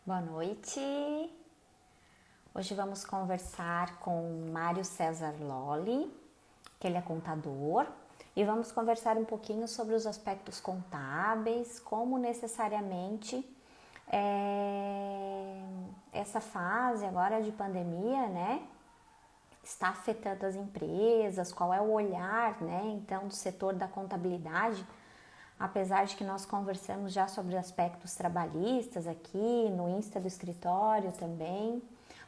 Boa noite. Hoje vamos conversar com Mário César Lolli, que ele é contador, e vamos conversar um pouquinho sobre os aspectos contábeis, como necessariamente essa fase agora de pandemia, né, está afetando as empresas, qual é o olhar, né, então, do setor da contabilidade. Apesar de que nós conversamos já sobre aspectos trabalhistas aqui no Insta do escritório também.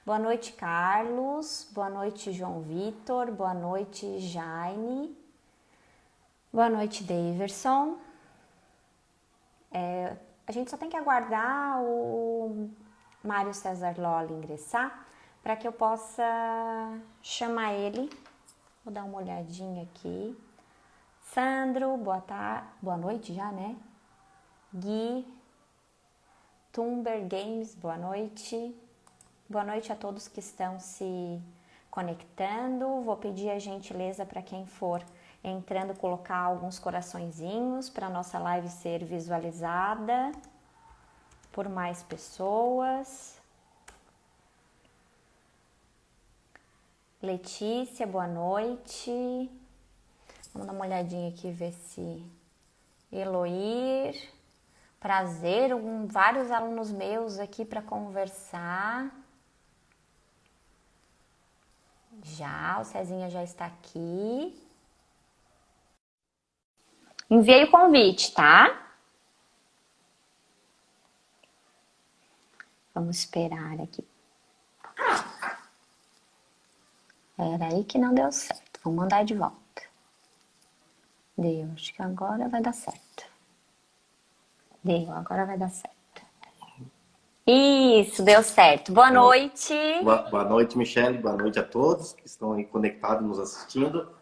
Boa noite, Carlos. Boa noite, João Vitor. Boa noite, Jaime. Boa noite, Daverson. A gente só tem que aguardar o Mário César Lolli ingressar para que eu possa chamar ele. Vou dar uma olhadinha aqui. Sandro, boa noite já, né? Gui, Tumber Games, boa noite. Boa noite a todos que estão se conectando. Vou pedir a gentileza para quem for entrando colocar alguns coraçõezinhos para a nossa live ser visualizada por mais pessoas. Letícia, boa noite. Vamos dar uma olhadinha aqui, ver se... Eloir, prazer, vários alunos meus aqui para conversar. O Cezinha já está aqui. Enviei o convite, tá? Vamos esperar aqui. Era aí que não deu certo. Vou mandar de volta. Deu, acho que agora vai dar certo. Deu, agora vai dar certo. Isso, deu certo. Boa noite. Boa noite, Michele. Boa noite a todos que estão aí conectados, nos assistindo.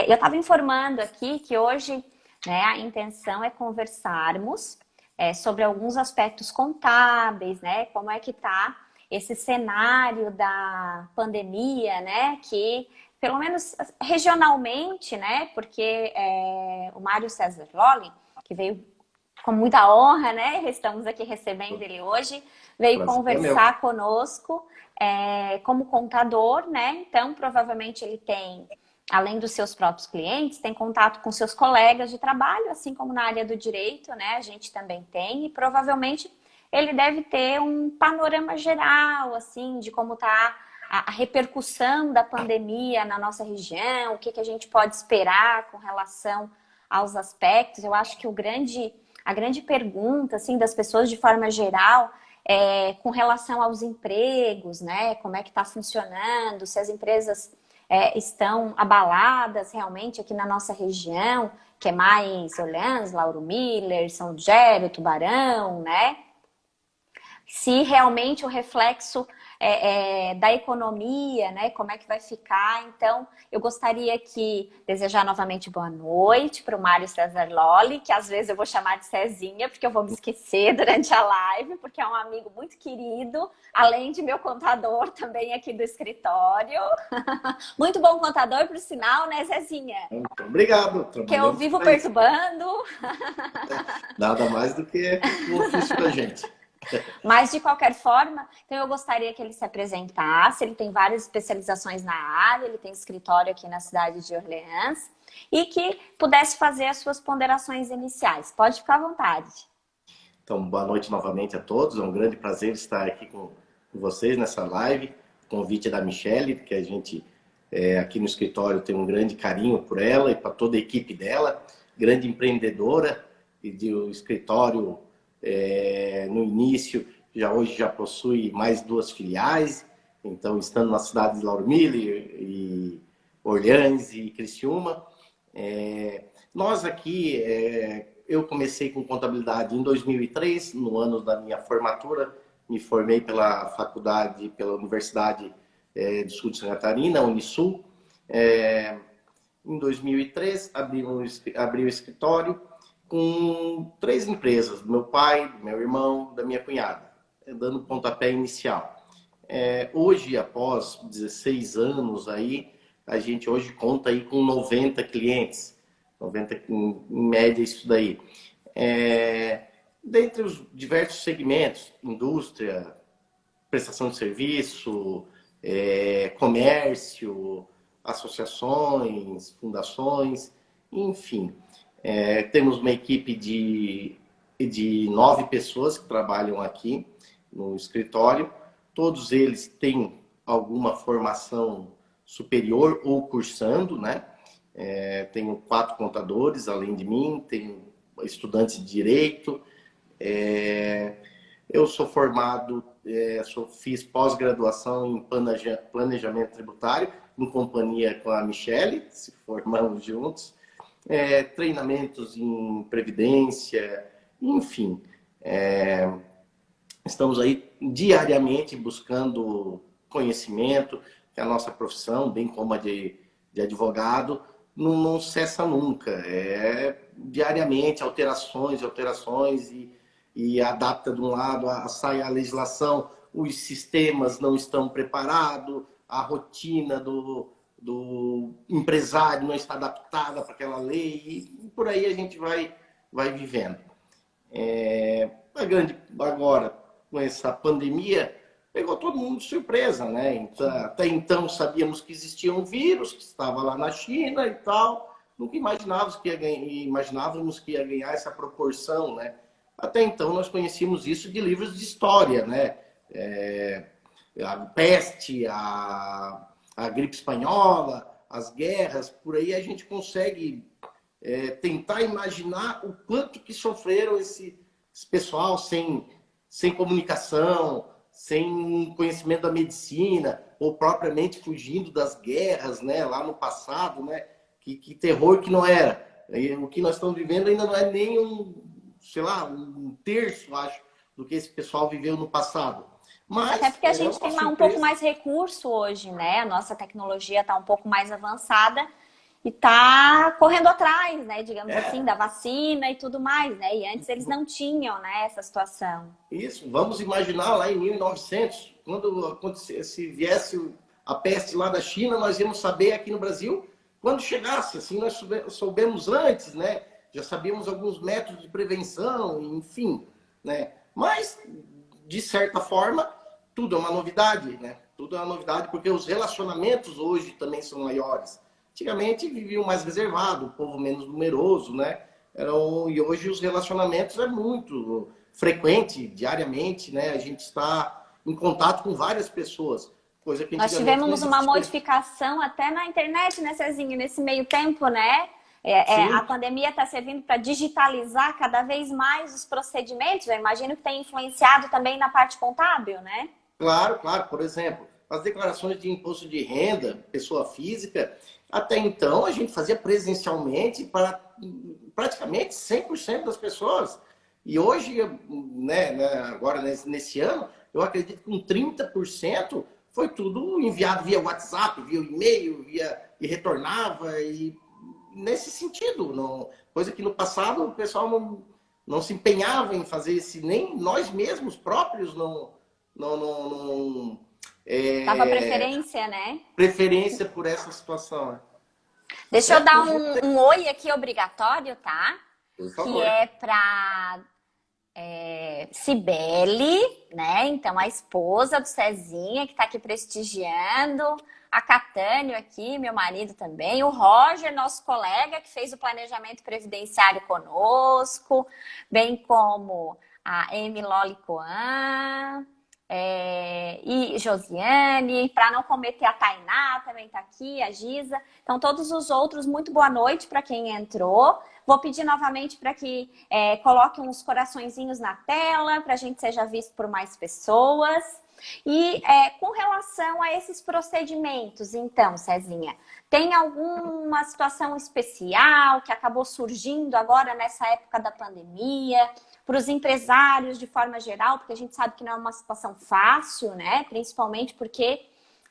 Eu estava informando aqui que hoje, né, a intenção é conversarmos sobre alguns aspectos contábeis, né? Como é que está esse cenário da pandemia, né? Que, pelo menos regionalmente, né? Porque o Mário César Lolli, que veio com muita honra, né? Estamos aqui recebendo ele hoje, veio Prazer é meu. conversar conosco como contador, né? Então, provavelmente ele tem, além dos seus próprios clientes, tem contato com seus colegas de trabalho, assim como na área do direito, né? A gente também tem, e provavelmente ele deve ter um panorama geral, assim, de como está a repercussão da pandemia na nossa região, o que a gente pode esperar com relação aos aspectos. Eu acho que a grande pergunta, assim, das pessoas de forma geral com relação aos empregos, né? Como é que está funcionando, se as empresas estão abaladas realmente aqui na nossa região, que é mais Orleans, Lauro Miller, São Lugero, Tubarão, né? Se realmente o reflexo da economia, né, como é que vai ficar. Então, eu gostaria de desejar novamente boa noite para o Mário César Lolli, que às vezes eu vou chamar de Cezinha, porque eu vou me esquecer durante a live, porque é um amigo muito querido, além de meu contador também aqui do escritório. Muito bom contador, por sinal, né, Cezinha? Muito obrigado. Que eu Trabalhamos vivo para isso. perturbando. Nada mais do que o ofício da gente. Mas, de qualquer forma, então eu gostaria que ele se apresentasse. Ele tem várias especializações na área, ele tem escritório aqui na cidade de Orleans e que pudesse fazer as suas ponderações iniciais. Pode ficar à vontade. Então, boa noite novamente a todos. É um grande prazer estar aqui com vocês nessa live. Convite da Michele, que a gente aqui no escritório tem um grande carinho por ela e para toda a equipe dela. Grande empreendedora e do escritório no início, hoje já possui mais 2 filiais. Então, estando na cidade de Lauro Miller e Orleans e Criciúma. Nós aqui, eu comecei com contabilidade em 2003, no ano da minha formatura. Me formei pela faculdade, pela Universidade do Sul de Santa Catarina, Unisul. Em 2003, abri o escritório com 3 empresas, do meu pai, do meu irmão, da minha cunhada, dando pontapé inicial. Hoje, após 16 anos aí, a gente hoje conta aí com 90 clientes, 90 em média isso daí. dentre os diversos segmentos, indústria, prestação de serviço, comércio, associações, fundações, enfim. Temos uma equipe de 9 pessoas que trabalham aqui no escritório. Todos eles têm alguma formação superior ou cursando, né? Tenho 4 contadores, além de mim, tenho estudantes de direito. Eu sou formado, fiz pós-graduação em planejamento tributário, em companhia com a Michele, se formamos juntos. Treinamentos em previdência, enfim. Estamos aí diariamente buscando conhecimento, que a nossa profissão, bem como a de advogado, não cessa nunca. Diariamente alterações e adapta de um lado, sai a legislação, os sistemas não estão preparados, a rotina do empresário não está adaptada para aquela lei, e por aí a gente vai vivendo. Agora, com essa pandemia, pegou todo mundo de surpresa, né? Então, até então sabíamos que existia um vírus que estava lá na China e tal, nunca imaginávamos que ia ganhar essa proporção, né? Até então nós conhecíamos isso de livros de história, né? A peste, a gripe espanhola, as guerras, por aí a gente consegue tentar imaginar o quanto que sofreram esse pessoal sem comunicação, sem conhecimento da medicina, ou propriamente fugindo das guerras, né, lá no passado, né? Que terror que não era. O que nós estamos vivendo ainda não é nem um terço, acho, do que esse pessoal viveu no passado. Mas até porque a gente tem um pouco mais recurso hoje, né? A nossa tecnologia está um pouco mais avançada e está correndo atrás, né? Digamos assim, da vacina e tudo mais, né? E antes eles não tinham, né, essa situação. Isso, vamos imaginar lá em 1900, quando acontecesse, viesse a peste lá da China, nós íamos saber aqui no Brasil quando chegasse, assim, nós soubemos antes, né? Já sabíamos alguns métodos de prevenção, enfim, né? Mas, de certa forma, tudo é uma novidade, né? Tudo é uma novidade porque os relacionamentos hoje também são maiores. Antigamente viviam mais reservado, o povo menos numeroso, né? E hoje os relacionamentos é muito frequente, diariamente, né? A gente está em contato com várias pessoas. Coisa que nós tivemos uma modificação até na internet, né, Cezinho? Nesse meio tempo, né? A pandemia está servindo para digitalizar cada vez mais os procedimentos. Eu imagino que tem influenciado também na parte contábil, né? Claro, claro. Por exemplo, as declarações de imposto de renda, pessoa física, até então a gente fazia presencialmente para praticamente 100% das pessoas. E hoje, né, agora nesse ano, eu acredito que com 30% foi tudo enviado via WhatsApp, via e-mail, e retornava, e nesse sentido. Coisa que no passado o pessoal não se empenhava em fazer isso, nem nós mesmos próprios não Dava preferência, né? Preferência por essa situação. Né? Deixa eu dar um oi aqui obrigatório, tá? Por favor. Que é para Cibele, né? Então, a esposa do Cezinha, que está aqui prestigiando. A Catânio aqui, meu marido também. O Roger, nosso colega, que fez o planejamento previdenciário conosco. Bem como a Amy Loli Coan. E Josiane, para não cometer a Tainá, também está aqui, a Giza. Então, todos os outros, muito boa noite para quem entrou. Vou pedir novamente para que coloquem uns coraçõezinhos na tela, para a gente seja visto por mais pessoas. E com relação a esses procedimentos, então, Cezinha, tem alguma situação especial que acabou surgindo agora nessa época da pandemia? Para os empresários de forma geral, porque a gente sabe que não é uma situação fácil, né? Principalmente porque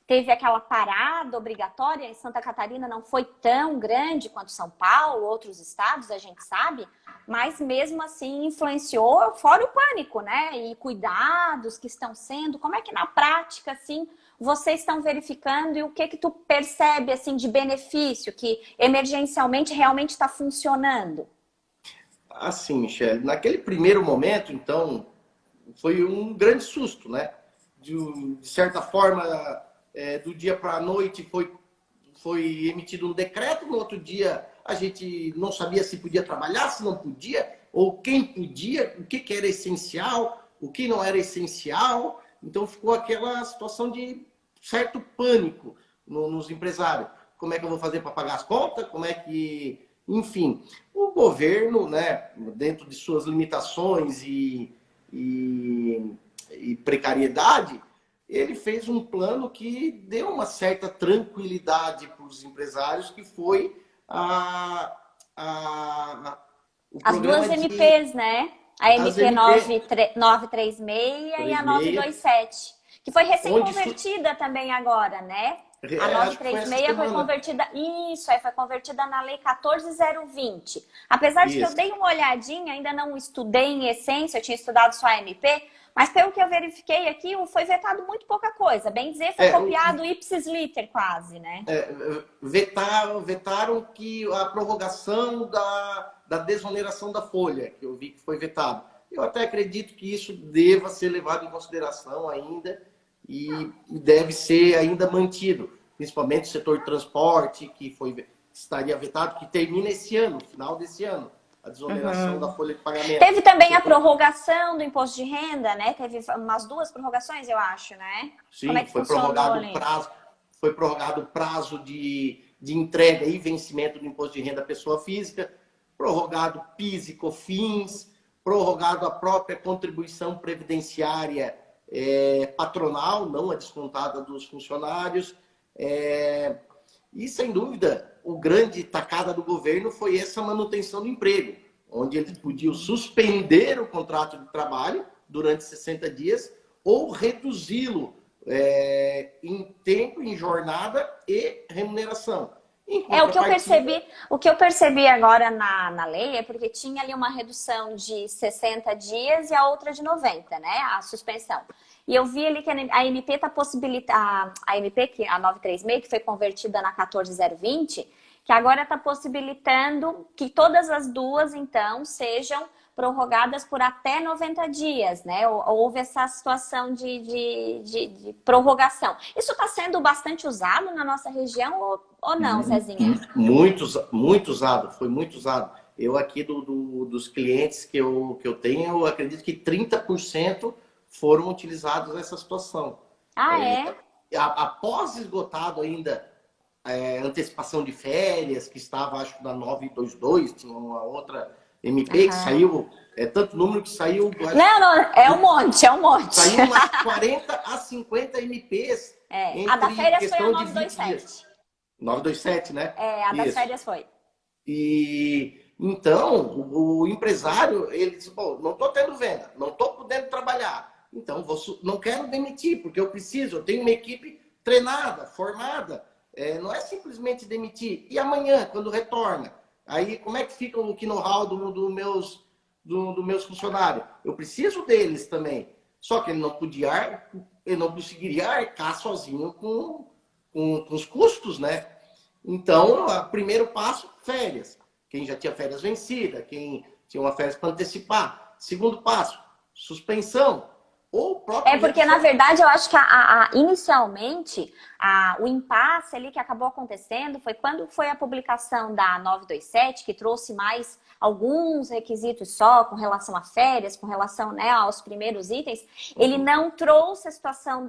teve aquela parada obrigatória em Santa Catarina, não foi tão grande quanto São Paulo, outros estados, a gente sabe, mas mesmo assim influenciou, fora o pânico, né? E cuidados que estão sendo, como é que na prática, assim, vocês estão verificando e o que tu percebe, assim, de benefício que emergencialmente realmente está funcionando? Assim, Michele, naquele primeiro momento, então, foi um grande susto, né? De certa forma, do dia para a noite foi emitido um decreto, no outro dia a gente não sabia se podia trabalhar, se não podia, ou quem podia, o que era essencial, o que não era essencial. Então ficou aquela situação de certo pânico nos empresários. Como é que eu vou fazer para pagar as contas? Como é que... Enfim, o governo, né, dentro de suas limitações e precariedade, ele fez um plano que deu uma certa tranquilidade para os empresários, que foi o As duas programa MPs, né? A as MP MP 936 e a 36, 927, que foi onde recém-convertida também agora, né? A acho que foi essa 936 foi semana. convertida, isso, aí foi convertida na Lei 14.020. Apesar de que eu Isso. dei uma olhadinha, ainda não estudei em essência, eu tinha estudado só a MP, mas pelo que eu verifiquei aqui, foi vetado muito pouca coisa. Bem dizer, foi É, copiado ipsis liter quase, né? vetaram que a prorrogação da desoneração da folha, que eu vi que foi vetado. Eu até acredito que isso deva ser levado em consideração ainda e deve ser ainda mantido, principalmente o setor de transporte, que estaria vetado, que termina esse ano, final desse ano, a desoneração da folha de pagamento. Teve também a prorrogação do imposto de renda, né? Teve umas 2 prorrogações, eu acho, né? Como é Sim, que funcionou ali? foi prorrogado o prazo de entrega e vencimento do imposto de renda à pessoa física, prorrogado PIS e COFINS, prorrogado a própria contribuição previdenciária patronal, não a descontada dos funcionários. E, sem dúvida, o grande tacada do governo foi essa manutenção do emprego, onde eles podiam suspender o contrato de trabalho durante 60 dias ou reduzi-lo em tempo, em jornada e remuneração. Em contrapartida, O que eu percebi agora na lei é porque tinha ali uma redução de 60 dias e a outra de 90, né? A suspensão. E eu vi ali que a MP está possibilitando, a MP, a 936, que foi convertida na 14020, que agora está possibilitando que todas as duas, então, sejam prorrogadas por até 90 dias, né? Houve essa situação de prorrogação. Isso está sendo bastante usado na nossa região ou não, Cezinha? muito usado, foi muito usado. Eu aqui dos clientes que eu tenho, eu acredito que 30% foram utilizados nessa situação. Ah, é? Após esgotado ainda antecipação de férias, que estava, acho, na 922, tinha uma outra MP que saiu, tanto número que saiu... Não, é um monte, é um monte. Saiu umas 40 a 50 MPs a da férias questão foi a de 20 dias. 927. 927, né? A das férias foi. E então, o empresário, ele disse, pô, não estou tendo venda, não estou podendo trabalhar, então não quero demitir, porque eu preciso, eu tenho uma equipe treinada, formada, não é simplesmente demitir. E amanhã, quando retorna, aí como é que fica o know-how dos meus funcionários? Eu preciso deles também. Só que ele não conseguiria arcar sozinho com os custos, né? Então, o primeiro passo, férias. Quem já tinha férias vencidas, quem tinha uma férias para antecipar. Segundo passo, suspensão. Ou próprio porque, na verdade, eu acho que inicialmente o impasse ali que acabou acontecendo foi quando foi a publicação da 927, que trouxe mais alguns requisitos só com relação a férias, com relação, né, aos primeiros itens. Ele não trouxe a situação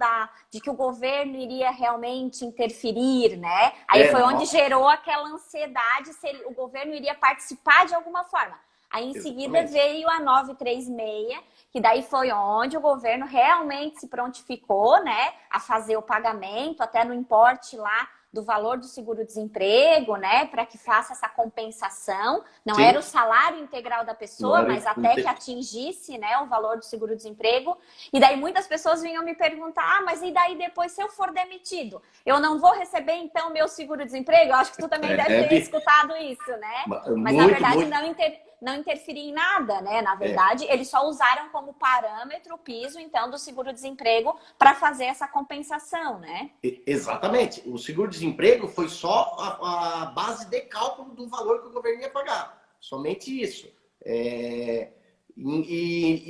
de que o governo iria realmente interferir, né? Aí foi onde gerou aquela ansiedade se o governo iria participar de alguma forma. Aí, em seguida, veio a 936, que daí foi onde o governo realmente se prontificou, né, a fazer o pagamento, até no importe lá do valor do seguro-desemprego, né, para que faça essa compensação. Não era o salário integral da pessoa, mas até que atingisse, né, o valor do seguro-desemprego. E daí muitas pessoas vinham me perguntar, mas e daí depois, se eu for demitido, eu não vou receber então meu seguro-desemprego? Eu acho que tu também deve ter escutado isso, né? Mas na verdade não interferia em nada, né? Na verdade, eles só usaram como parâmetro o piso, então, do seguro-desemprego para fazer essa compensação, né? Exatamente. O seguro-desemprego foi só a base de cálculo do valor que o governo ia pagar. Somente isso. E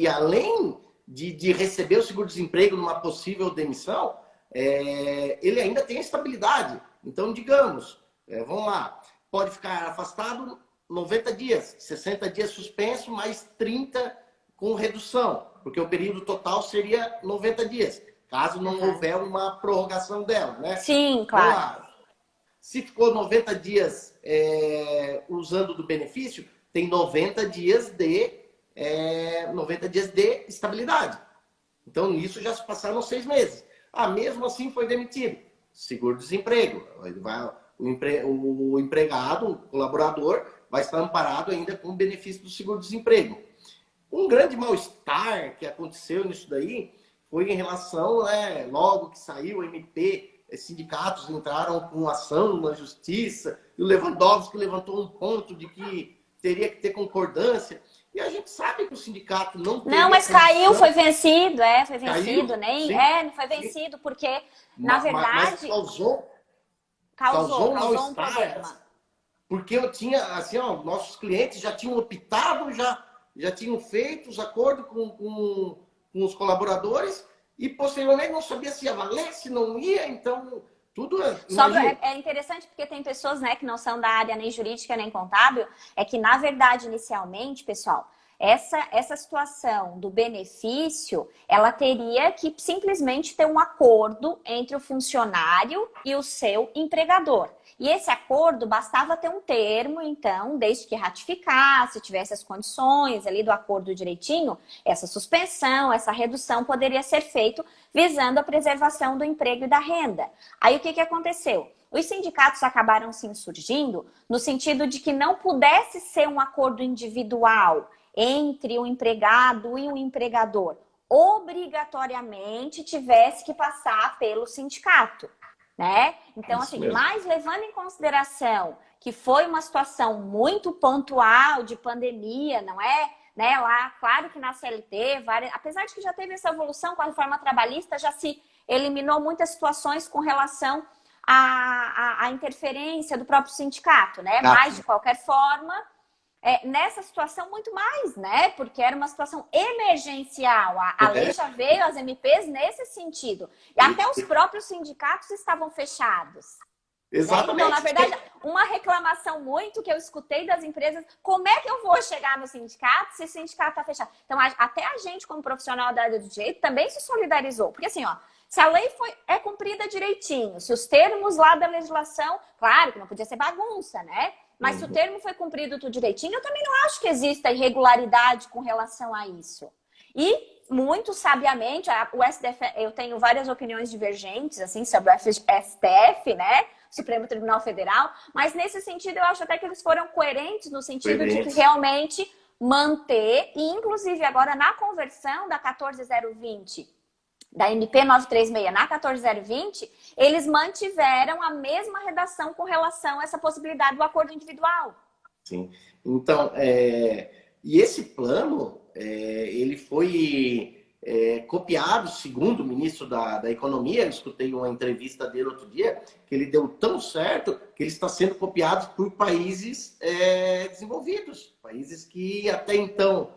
além de receber o seguro-desemprego numa possível demissão, ele ainda tem a estabilidade. Então, digamos, vamos lá, pode ficar afastado 90 dias, 60 dias suspenso, mais 30 com redução, porque o período total seria 90 dias, caso não houver uma prorrogação dela, né? Sim, claro. Se ficou 90 dias usando do benefício, tem 90 dias de estabilidade. Então, nisso já se passaram 6 meses. Mesmo assim foi demitido. Seguro-desemprego. O empregado, o colaborador, vai estar amparado ainda com o benefício do seguro-desemprego. Um grande mal-estar que aconteceu nisso daí foi em relação, logo que saiu o MP, sindicatos entraram com ação na justiça, e o Lewandowski levantou um ponto de que teria que ter concordância. E a gente sabe que o sindicato não tem. Não, mas caiu, foi vencido, foi vencido, caiu? nem. Sim. Não foi vencido, porque, na verdade. Mas causou um mal-estar. Porque eu tinha, assim, nossos clientes já tinham optado, já tinham feito os acordos com os colaboradores e posteriormente não sabia se ia valer, se não ia, então tudo é interessante porque tem pessoas, né, que não são da área nem jurídica nem contábil, é que na verdade inicialmente, pessoal, essa situação do benefício, ela teria que simplesmente ter um acordo entre o funcionário e o seu empregador. E esse acordo bastava ter um termo, então, desde que ratificasse, tivesse as condições ali do acordo direitinho, essa suspensão, essa redução poderia ser feito visando a preservação do emprego e da renda. Aí o que aconteceu? Os sindicatos acabaram se insurgindo no sentido de que não pudesse ser um acordo individual entre o empregado e o empregador. Obrigatoriamente tivesse que passar pelo sindicato. Né? Então, assim, mas levando em consideração que foi uma situação muito pontual de pandemia, não é? Né? Lá, claro que na CLT, apesar de que já teve essa evolução com a reforma trabalhista, já se eliminou muitas situações com relação à interferência do próprio sindicato, né? Mas, de qualquer forma, nessa situação muito mais, né? Porque era uma situação emergencial. A lei já veio, as MPs, nesse sentido. E até os próprios sindicatos estavam fechados. Exatamente. Né? Então, na verdade, uma reclamação muito que eu escutei das empresas, como é que eu vou chegar no sindicato se o sindicato está fechado? Então, até a gente, como profissional da área do direito, também se solidarizou. Porque assim, se a lei é cumprida direitinho, se os termos lá da legislação, claro que não podia ser bagunça, né? Mas se o termo foi cumprido tudo direitinho, eu também não acho que exista irregularidade com relação a isso. E, muito sabiamente, o STF, eu tenho várias opiniões divergentes, assim, sobre o STF, né? Supremo Tribunal Federal, mas nesse sentido eu acho até que eles foram coerentes no sentido de que realmente manter, e inclusive agora na conversão da 14020, da MP 936 na 14020, eles mantiveram a mesma redação com relação a essa possibilidade do acordo individual. Sim. Então, e esse plano, ele foi copiado, segundo o ministro da Economia, eu escutei uma entrevista dele outro dia, que ele deu tão certo que ele está sendo copiado por países desenvolvidos, países que até então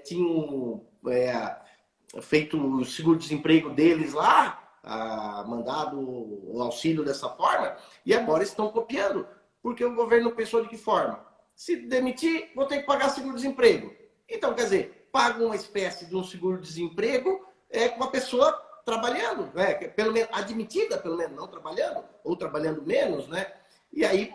tinham feito o seguro-desemprego deles lá, mandado o auxílio dessa forma, e agora estão copiando. Porque o governo pensou de que forma? Se demitir, vou ter que pagar seguro-desemprego. Então, quer dizer, paga uma espécie de um seguro-desemprego com a pessoa trabalhando, né? Pelo menos admitida, pelo menos não trabalhando, ou trabalhando menos, né? E aí,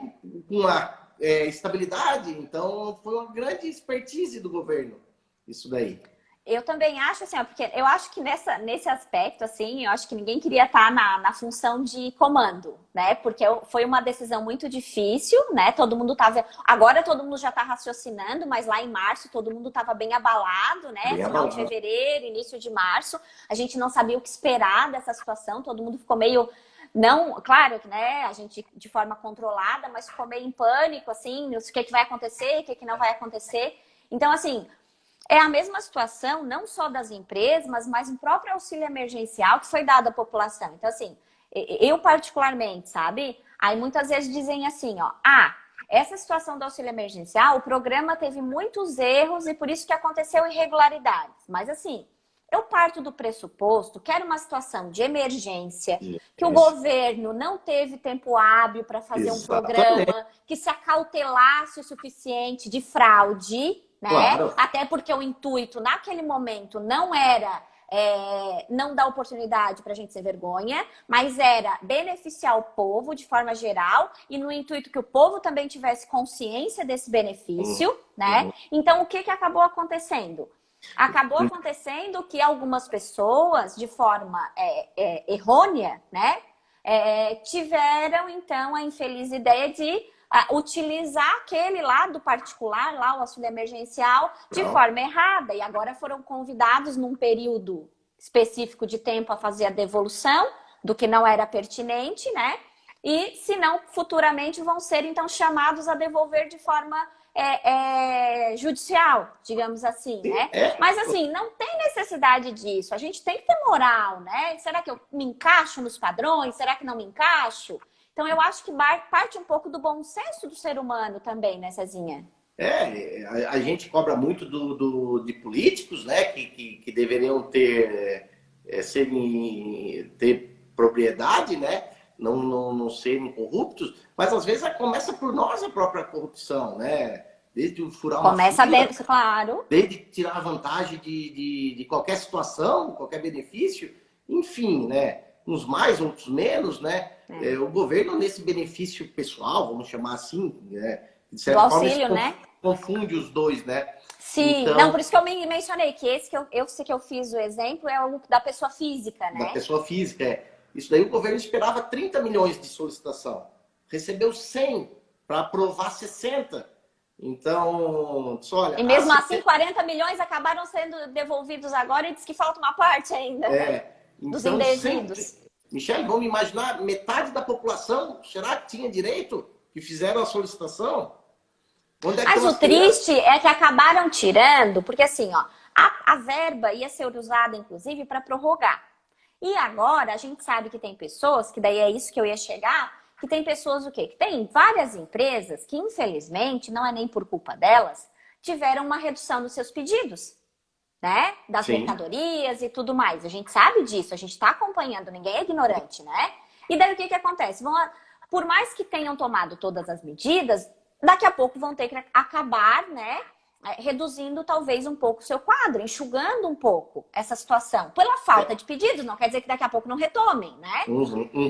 com a estabilidade, então foi uma grande expertise do governo, isso daí. Eu também acho, assim, porque eu acho que nesse aspecto, assim, eu acho que ninguém queria estar na função de comando, né? Porque foi uma decisão muito difícil, né? Agora todo mundo já está raciocinando, mas lá em março todo mundo estava bem abalado, né? Final de fevereiro, início de março, a gente não sabia o que esperar dessa situação, todo mundo ficou meio... Não, claro, né? A gente de forma controlada, mas ficou meio em pânico, assim, o que vai acontecer, o que não vai acontecer. Então, assim... É a mesma situação, não só das empresas, mas o próprio auxílio emergencial que foi dado à população. Então, assim, eu particularmente, sabe? Aí muitas vezes dizem assim, essa situação do auxílio emergencial, o programa teve muitos erros e por isso que aconteceu irregularidades. Mas assim, eu parto do pressuposto que era uma situação de emergência, que o governo não teve tempo hábil para fazer um programa que se acautelasse o suficiente de fraude, né? Claro. Até porque o intuito naquele momento não era não dar oportunidade para a gente ser vergonha, mas era beneficiar o povo de forma geral e no intuito que o povo também tivesse consciência desse benefício, né? Então, o que acabou acontecendo? Acabou acontecendo que algumas pessoas, de forma errônea, né, tiveram, então, a infeliz ideia de utilizar aquele lado particular, lá o auxílio emergencial, de forma errada. E agora foram convidados num período específico de tempo a fazer a devolução do que não era pertinente, né? E, se não, futuramente vão ser, então, chamados a devolver de forma judicial, digamos assim, né? Mas, assim, não tem necessidade disso. A gente tem que ter moral, né? Será que eu me encaixo nos padrões? Será que não me encaixo? Então, eu acho que parte um pouco do bom senso do ser humano também, né, Cezinha? A gente cobra muito de políticos, né, que deveriam ter propriedade, né, não serem corruptos, mas às vezes começa por nós a própria corrupção, né? Desde furar uma fila, claro. desde tirar vantagem de qualquer situação, qualquer benefício, enfim, né? Uns mais, outros menos, né? O governo, nesse benefício pessoal, vamos chamar assim, né? De certa do auxílio, forma, né? Confunde os dois, né? Sim, então, não, por isso que eu mencionei que esse que eu fiz o exemplo é o da pessoa física, né? Da pessoa física, Isso daí o governo esperava 30 milhões de solicitação. Recebeu 100 para aprovar 60. Então, olha... E mesmo assim, 40 milhões acabaram sendo devolvidos agora e diz que falta uma parte ainda dos então, indevidos. Michele, vamos imaginar, metade da população, será que tinha direito? Que fizeram a solicitação? Mas o triste é que acabaram tirando, porque assim, ó, a verba ia ser usada, inclusive, para prorrogar. E agora a gente sabe que tem pessoas, que daí é isso que eu ia chegar, que tem pessoas o quê? Que tem várias empresas que, infelizmente, não é nem por culpa delas, tiveram uma redução nos seus pedidos, né? Das mercadorias e tudo mais. A gente sabe disso, a gente está acompanhando, ninguém é ignorante, né? E daí o que acontece? Por mais que tenham tomado todas as medidas, daqui a pouco vão ter que acabar, né? Reduzindo talvez um pouco o seu quadro, enxugando um pouco essa situação. Pela falta de pedidos, não quer dizer que daqui a pouco não retomem, né?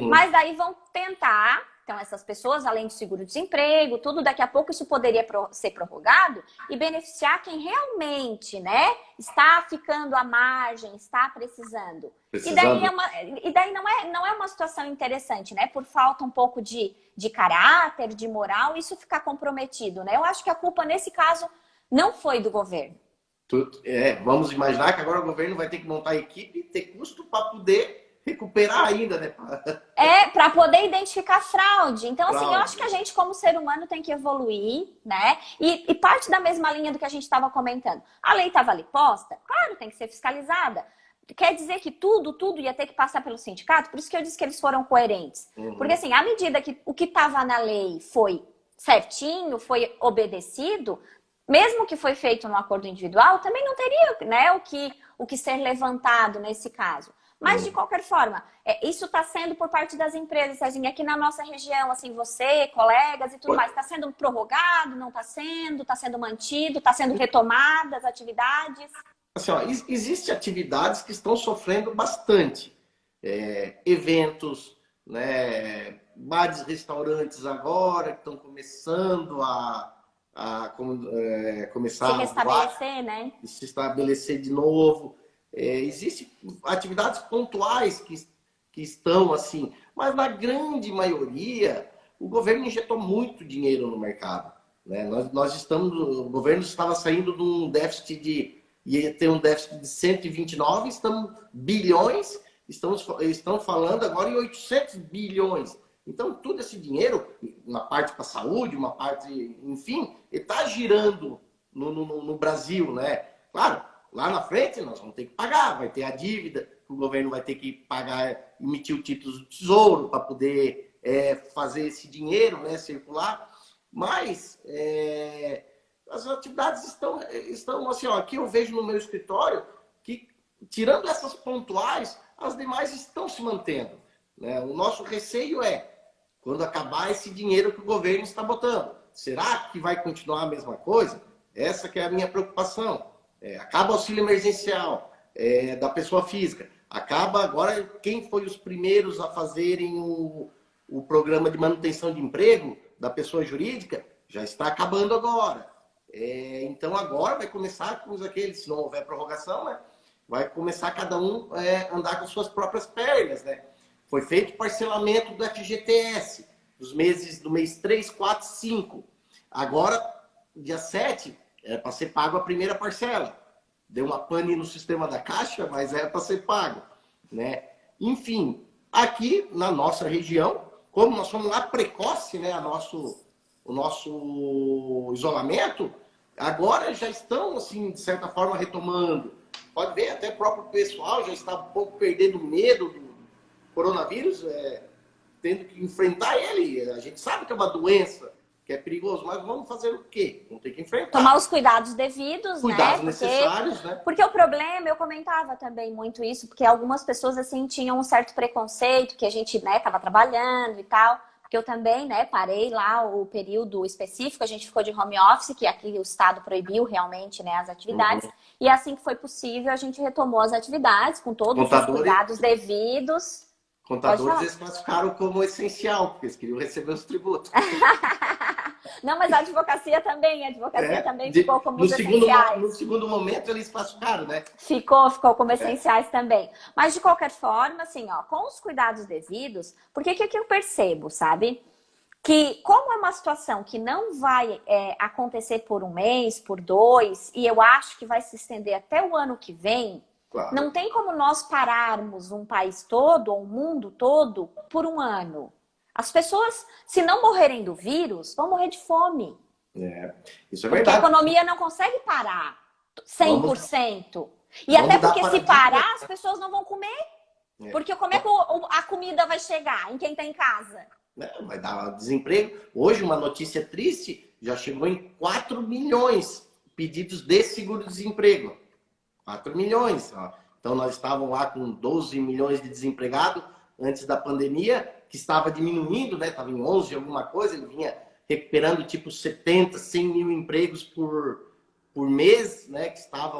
Mas daí vão tentar, então essas pessoas, além do seguro-desemprego, tudo, daqui a pouco isso poderia ser prorrogado e beneficiar quem realmente, né, está ficando à margem, está precisando. E daí não é uma situação interessante, né? Por falta um pouco de caráter, de moral, isso ficar comprometido, né? Eu acho que a culpa, nesse caso, não foi do governo. Vamos imaginar que agora o governo vai ter que montar a equipe e ter custo para poder recuperar ainda, né? Para poder identificar fraude. Então, assim, eu acho que a gente, como ser humano, tem que evoluir, né? E parte da mesma linha do que a gente estava comentando. A lei estava ali posta? Claro, tem que ser fiscalizada. Quer dizer que tudo ia ter que passar pelo sindicato? Por isso que eu disse que eles foram coerentes. Porque, assim, à medida que o que estava na lei foi certinho, foi obedecido, mesmo que foi feito no acordo individual, também não teria, né, o que ser levantado nesse caso. Mas, de qualquer forma, isso está sendo por parte das empresas, Cezinha, aqui na nossa região, assim, você, colegas e tudo mais, está sendo prorrogado, não está sendo mantido, está sendo retomadas atividades? Assim, ó, existem atividades que estão sofrendo bastante. Eventos, né, bares, restaurantes agora que estão começando a começar se restabelecer, né? Se estabelecer de novo. Existem atividades pontuais que estão assim, mas na grande maioria o governo injetou muito dinheiro no mercado, né? O governo estava saindo de um déficit ia ter um déficit de 129 bilhões, estão falando agora em 800 bilhões. Então, todo esse dinheiro, uma parte para a saúde, uma parte, enfim, está girando no Brasil, né? Claro, lá na frente nós vamos ter que pagar, vai ter a dívida, o governo vai ter que pagar, emitir o título do tesouro para poder fazer esse dinheiro, né, circular. Mas as atividades estão assim, ó, aqui eu vejo no meu escritório que, tirando essas pontuais, as demais estão se mantendo, né? O nosso receio é, quando acabar esse dinheiro que o governo está botando, será que vai continuar a mesma coisa? Essa que é a minha preocupação. Acaba o auxílio emergencial da pessoa física. Acaba agora, quem foi os primeiros a fazerem o programa de manutenção de emprego da pessoa jurídica, já está acabando agora. Então agora vai começar com aqueles, se não houver prorrogação, né? Vai começar cada um andar com suas próprias pernas, né? Foi feito parcelamento do FGTS, do mês 3, 4, 5. Agora, dia 7, é para ser pago a primeira parcela. Deu uma pane no sistema da Caixa, mas é para ser pago, né? Enfim, aqui na nossa região, como nós somos lá precoce, né, o nosso isolamento, agora já estão, assim, de certa forma, retomando. Pode ver, até o próprio pessoal já está um pouco perdendo medo do coronavírus, tendo que enfrentar ele. A gente sabe que é uma doença, que é perigoso, mas vamos fazer o quê? Vamos ter que enfrentar. Tomar os cuidados devidos, cuidados né? necessários, né? Porque o problema, eu comentava também muito isso, porque algumas pessoas, assim, tinham um certo preconceito, que a gente, né, estava trabalhando e tal, porque eu também, né, parei lá o período específico, a gente ficou de home office, que aqui o Estado proibiu realmente, né, as atividades, e assim que foi possível, a gente retomou as atividades, com todos os cuidados devidos. Contadores eles classificaram como essencial, porque eles queriam receber os tributos. Não, mas a advocacia também ficou como os essenciais. No segundo momento eles classificaram, né? Ficou como essenciais também. Mas de qualquer forma, assim, ó, com os cuidados devidos, porque o que eu percebo, sabe? Que como é uma situação que não vai acontecer por um mês, por 2, e eu acho que vai se estender até o ano que vem, claro. Não tem como nós pararmos um país todo, ou um mundo todo, por um ano. As pessoas, se não morrerem do vírus, vão morrer de fome. Isso é verdade. Porque a economia não consegue parar 100%. E até porque se parar, as pessoas não vão comer. Porque como é que a comida vai chegar em quem está em casa? Vai dar desemprego. Hoje, uma notícia triste, já chegou em 4 milhões pedidos de seguro-desemprego. 4 milhões. Ó. Então, nós estávamos lá com 12 milhões de desempregados antes da pandemia, que estava diminuindo, né? Estava em 11 alguma coisa, ele vinha recuperando tipo 70, 100 mil empregos por mês, né? Que estava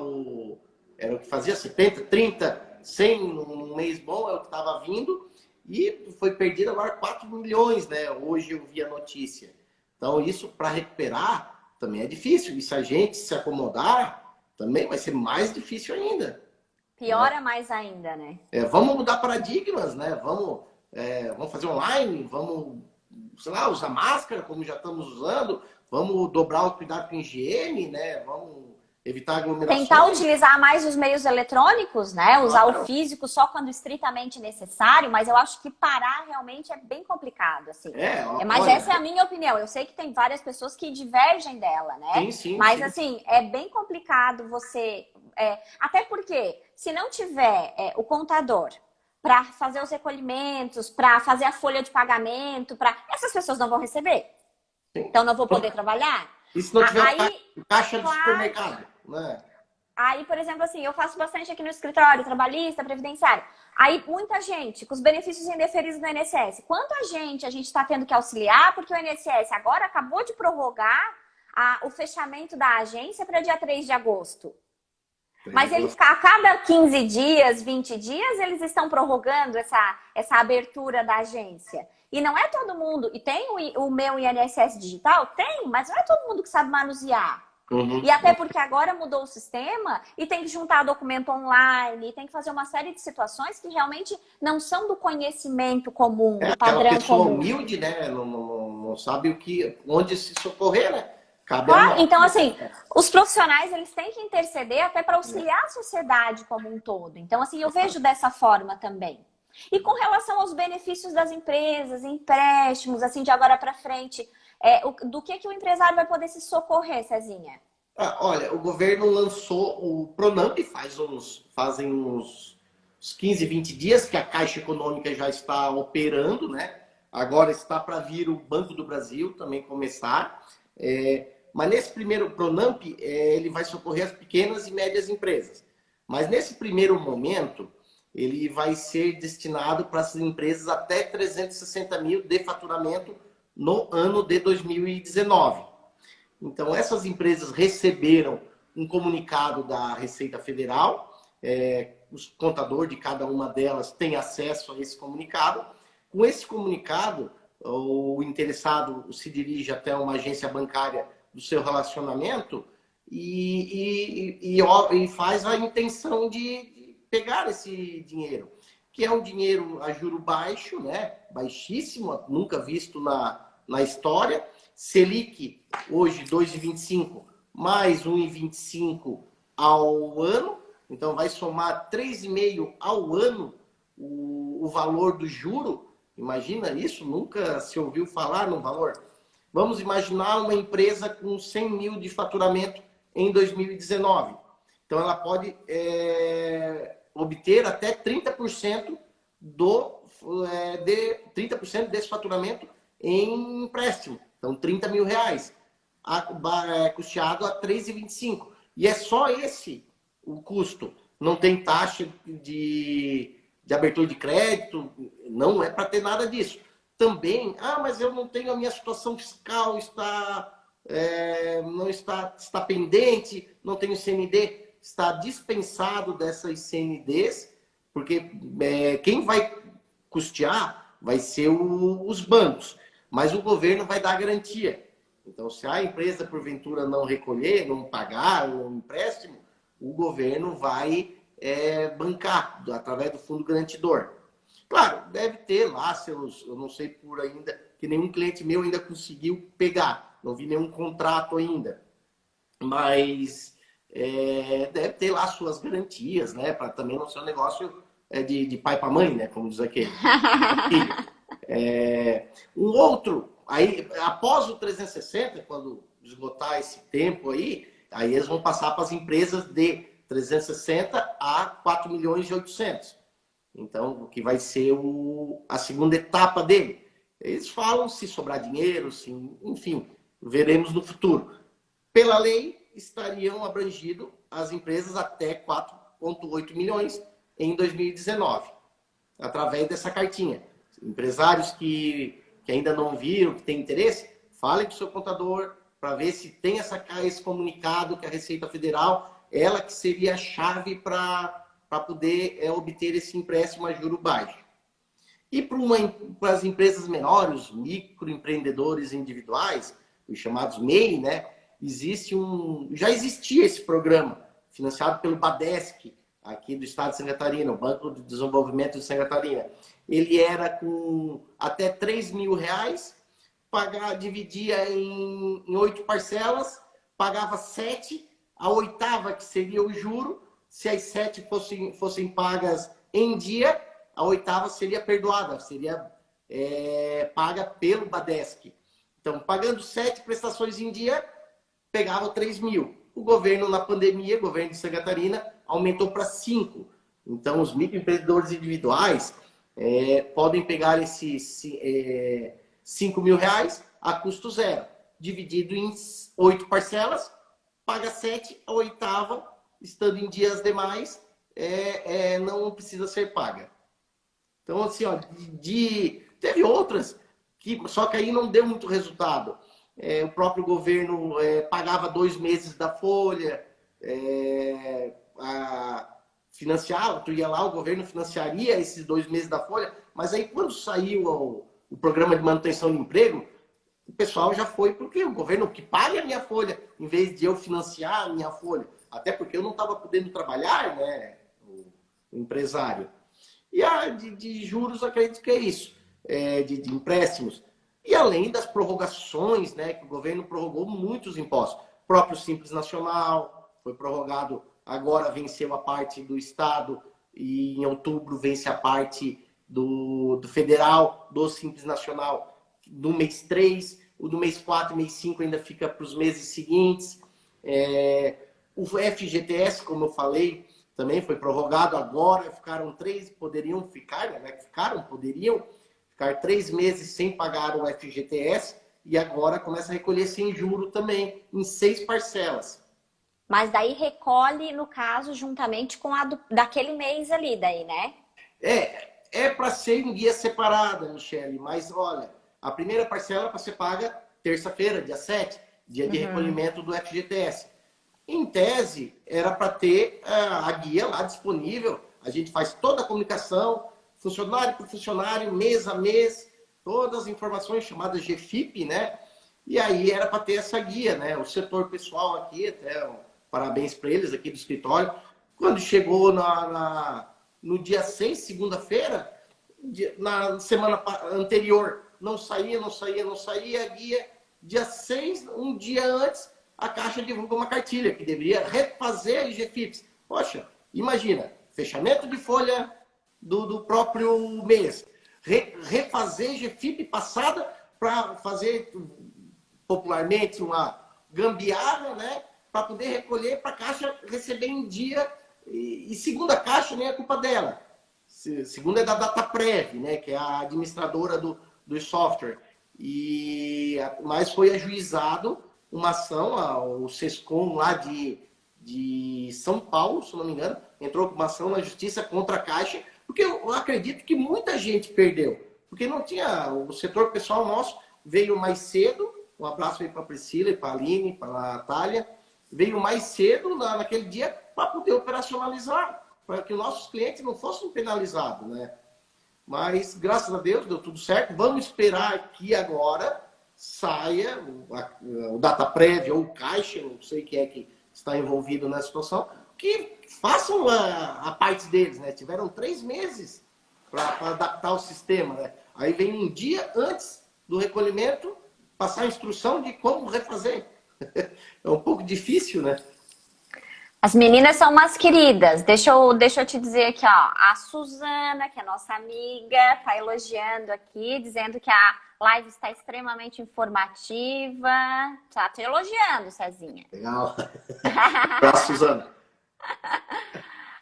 era o que fazia 70, 30, 100 num mês bom, é o que estava vindo, e foi perdido agora 4 milhões, né? Hoje eu vi a notícia. Então, isso para recuperar também é difícil, e se a gente se acomodar, também vai ser mais difícil ainda. Piora mais ainda, né? Vamos mudar paradigmas, né? Vamos fazer online, vamos, sei lá, usar máscara, como já estamos usando, vamos dobrar o cuidado com higiene, né? Vamos evitar aglomerações. Tentar utilizar mais os meios eletrônicos, né? Usar o físico só quando estritamente necessário, mas eu acho que parar realmente é bem complicado, assim. Mas olha, essa é a minha opinião. Eu sei que tem várias pessoas que divergem dela, né? Sim, mas, assim, é bem complicado você... até porque, se não tiver o contador para fazer os recolhimentos, para fazer a folha de pagamento, essas pessoas não vão receber. Sim. Então não vou poder trabalhar. E se não tiver caixa do supermercado, né? Aí, por exemplo, assim, eu faço bastante aqui no escritório, trabalhista, previdenciário. Aí, muita gente, com os benefícios indeferidos do INSS. Quanta gente a gente está tendo que auxiliar, porque o INSS agora acabou de prorrogar o fechamento da agência para dia 3 de agosto. Mas eles, a cada 15 dias, 20 dias, eles estão prorrogando essa abertura da agência. E não é todo mundo... E tem o meu INSS digital? Tem, mas não é todo mundo que sabe manusear. E até porque agora mudou o sistema e tem que juntar documento online, tem que fazer uma série de situações que realmente não são do conhecimento comum, do padrão a pessoa comum. humilde, né? Não sabe onde se socorrer, né? Claro, então, assim, os profissionais, eles têm que interceder até para auxiliar a sociedade como um todo. Então, assim, eu vejo dessa forma também. E com relação aos benefícios das empresas, empréstimos, assim, de agora para frente, do que o empresário vai poder se socorrer, Cezinha? Olha, o governo lançou o Pronamp, fazem uns 15, 20 dias que a Caixa Econômica já está operando, né? agora está para vir o Banco do Brasil também começar. Mas nesse primeiro Pronamp, ele vai socorrer as pequenas e médias empresas. Mas nesse primeiro momento, ele vai ser destinado para as empresas até 360 mil de faturamento no ano de 2019. Então, essas empresas receberam um comunicado da Receita Federal, o contador de cada uma delas tem acesso a esse comunicado. Com esse comunicado, o interessado se dirige até uma agência bancária do seu relacionamento e faz a intenção de pegar esse dinheiro, que é um dinheiro a juro baixo, né? Baixíssimo, nunca visto na história. Selic, hoje 2,25, mais 1,25 ao ano. Então, vai somar 3,5 ao ano o valor do juro. Imagina isso? Nunca se ouviu falar no valor. Vamos imaginar uma empresa com 100 mil de faturamento em 2019. Então, ela pode obter até 30% 30% desse faturamento em empréstimo. Então, 30 mil reais, custeado a 3,25. E é só esse o custo. Não tem taxa de abertura de crédito, não é para ter nada disso. Também, mas eu não tenho, a minha situação fiscal não está pendente, não tenho CND, está dispensado dessas CNDs, porque quem vai custear vai ser os bancos, mas o governo vai dar garantia. Então, se a empresa, porventura, não recolher, não pagar o empréstimo, o governo vai bancar através do fundo garantidor. Claro, deve ter lá seus, eu não sei por ainda, que nenhum cliente meu ainda conseguiu pegar, não vi nenhum contrato ainda, mas deve ter lá suas garantias, né, para também não ser um negócio de pai para mãe, né, como diz aquele. Um outro, aí após o 360, quando esgotar esse tempo aí eles vão passar para as empresas de 360 a 4 milhões e 800. Então, o que vai ser a segunda etapa dele. Eles falam se sobrar dinheiro, enfim, veremos no futuro. Pela lei, estariam abrangidos as empresas até 4,8 milhões em 2019, através dessa cartinha. Empresários que ainda não viram, que têm interesse, falem com o seu contador para ver se tem esse comunicado que a Receita Federal, ela que seria a chave para poder obter esse empréstimo a juro baixo. E para as empresas menores, os microempreendedores individuais, os chamados MEI, né? Já existia esse programa, financiado pelo Badesc, aqui do estado de Santa Catarina, o Banco de Desenvolvimento de Santa Catarina. Ele era com até 3 mil reais, dividia em 8 parcelas, pagava 7, a oitava, que seria o juro, se as 7 fossem pagas em dia, a oitava seria perdoada, seria paga pelo Badesc. Então, pagando 7 prestações em dia, pegava 3 mil. O governo, na pandemia, o governo de Santa Catarina, aumentou para 5. Então, os microempreendedores individuais podem pegar esses 5 mil reais a custo zero, dividido em 8 parcelas, paga 7, a oitava, estando em dias demais, não precisa ser paga. Então, assim, teve outras, só que aí não deu muito resultado. O próprio governo pagava 2 meses da folha, financiava, tu ia lá, o governo financiaria esses 2 meses da folha, mas aí quando saiu o programa de manutenção de emprego, o pessoal já foi, porque o governo que paga a minha folha, em vez de eu financiar a minha folha. Até porque eu não estava podendo trabalhar, né, o empresário. E de juros, acredito que é isso, de empréstimos. E além das prorrogações, né, que o governo prorrogou muitos impostos. O próprio Simples Nacional foi prorrogado, agora venceu a parte do Estado, e em outubro vence a parte do federal, do Simples Nacional, do mês 3, o do mês 4 e mês 5 ainda fica para os meses seguintes. O FGTS, como eu falei, também foi prorrogado agora, ficaram 3, poderiam ficar, né? Poderiam ficar 3 meses sem pagar o FGTS e agora começa a recolher sem juro também, em 6 parcelas. Mas daí recolhe, no caso, juntamente com a daquele mês ali, daí, né? É para ser em guia separada, Michele, mas olha, a primeira parcela é para ser paga terça-feira, dia 7, dia de recolhimento do FGTS. Em tese, era para ter a guia lá disponível. A gente faz toda a comunicação, funcionário por funcionário, mês a mês, todas as informações chamadas GFIP, né? E aí era para ter essa guia, né? O setor pessoal aqui, até parabéns para eles aqui do escritório, quando chegou no dia 6, segunda-feira, na semana anterior, não saía a guia. Dia 6, um dia antes, a Caixa divulga uma cartilha que deveria refazer a IGFIPS. Poxa, imagina, fechamento de folha do próprio mês. Refazer a IGFIP passada para fazer popularmente uma gambiarra, né? Para poder recolher, para a Caixa receber em dia. E segundo a Caixa, nem é culpa dela. Segundo é da Dataprev, né? Que é a administradora do software. Mas foi ajuizado uma ação, o SESCOM lá de São Paulo, se não me engano, entrou com uma ação na justiça contra a Caixa, porque eu acredito que muita gente perdeu. Porque não tinha, o setor pessoal nosso veio mais cedo, um abraço aí para a Priscila, para a Aline, para a Natália, veio mais cedo naquele dia para poder operacionalizar, para que os nossos clientes não fossem penalizados, né? Mas, graças a Deus, deu tudo certo. Vamos esperar que agora saia o Dataprev ou o Caixa, não sei quem é que está envolvido nessa situação, que façam a parte deles, né? Tiveram 3 meses para adaptar o sistema, né? Aí vem um dia antes do recolhimento passar a instrução de como refazer. É um pouco difícil, né? As meninas são umas queridas. Deixa eu te dizer aqui, ó. A Suzana, que é nossa amiga, tá elogiando aqui, dizendo que a live está extremamente informativa. Tá te elogiando, Cezinha. Legal. Abraço, Suzana.